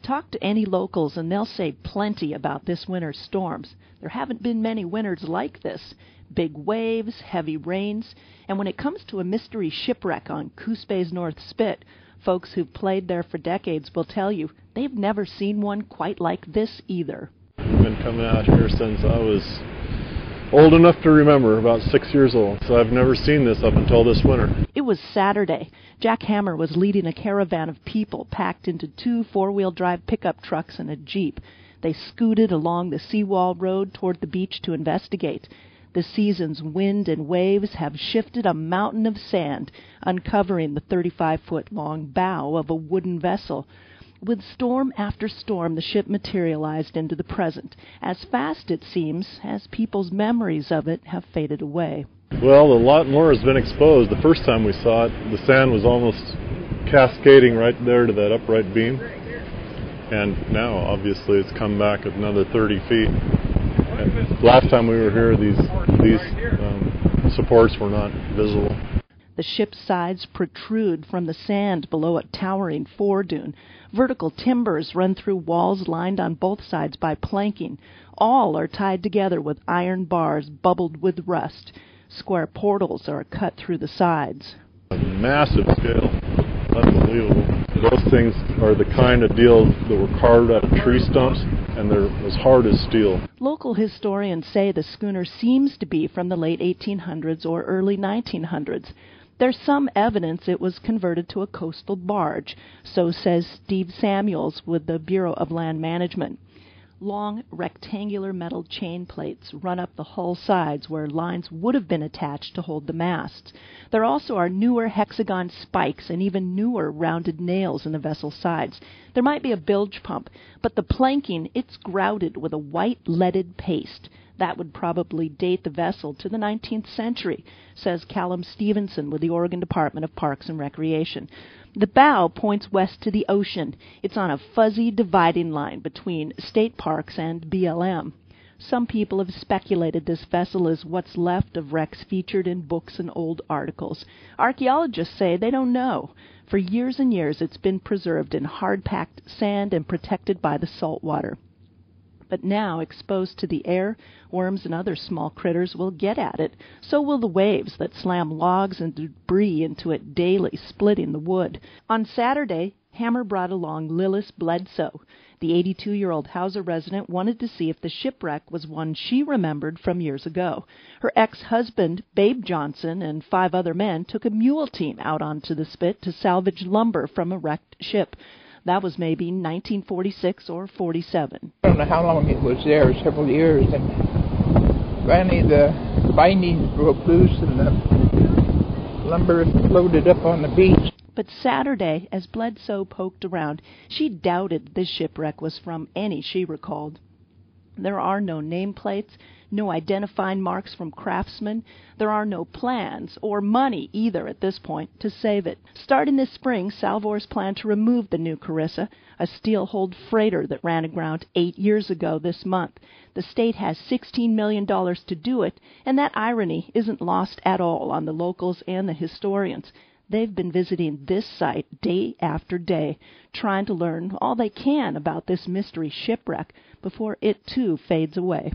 Talk to any locals and they'll say plenty about this winter's storms. There haven't been many winters like this. Big waves, heavy rains, and when it comes to a mystery shipwreck on Coos Bay's North Spit, folks who've played there for decades will tell you they've never seen one quite like this either. I've been coming out here since I was old enough to remember, about 6 years old, so I've never seen this up until this winter. It was Saturday. Jack Hammer was leading a caravan of people packed into 2 four-wheel drive pickup trucks and a Jeep. They scooted along the seawall road toward the beach to investigate. The season's wind and waves have shifted a mountain of sand, uncovering the 35-foot-long bow of a wooden vessel. With storm after storm, the ship materialized into the present, as fast, it seems, as people's memories of it have faded away. Well, a lot more has been exposed. The first time we saw it, the sand was almost cascading right there to that upright beam. And now, obviously, it's come back another 30 feet. And last time we were here, these supports were not visible. The ship's sides protrude from the sand below a towering foredune. Vertical timbers run through walls lined on both sides by planking. All are tied together with iron bars bubbled with rust. Square portals are cut through the sides. A massive scale. Unbelievable. Those things are the kind of deals that were carved out of tree stumps, and they're as hard as steel. Local historians say the schooner seems to be from the late 1800s or early 1900s. There's some evidence it was converted to a coastal barge, so says Steve Samuels with the Bureau of Land Management. Long, rectangular metal chain plates run up the hull sides where lines would have been attached to hold the masts. There also are newer hexagon spikes and even newer rounded nails in the vessel's sides. There might be a bilge pump, but the planking, it's grouted with a white leaded paste. That would probably date the vessel to the 19th century, says Callum Stevenson with the Oregon Department of Parks and Recreation. The bow points west to the ocean. It's on a fuzzy dividing line between state parks and BLM. Some people have speculated this vessel is what's left of wrecks featured in books and old articles. Archaeologists say they don't know. For years and years it's been preserved in hard-packed sand and protected by the salt water. But now, exposed to the air, worms and other small critters will get at it. So will the waves that slam logs and debris into it daily, splitting the wood. On Saturday, Hammer brought along Lillis Bledsoe. The 82-year-old Hauser resident wanted to see if the shipwreck was one she remembered from years ago. Her ex-husband, Babe Johnson, and 5 other men took a mule team out onto the spit to salvage lumber from a wrecked ship. That was maybe 1946 or 47. I don't know how long it was there, several years, and finally the bindings broke loose and the lumber floated up on the beach. But Saturday, as Bledsoe poked around, she doubted this shipwreck was from any she recalled. There are no nameplates, no identifying marks from craftsmen. There are no plans or money either at this point to save it. Starting this spring, Salvors plan to remove the new Carissa, a steel-hulled freighter that ran aground 8 years ago this month. The state has $16 million to do it, and that irony isn't lost at all on the locals and the historians. They've been visiting this site day after day, trying to learn all they can about this mystery shipwreck before it too fades away.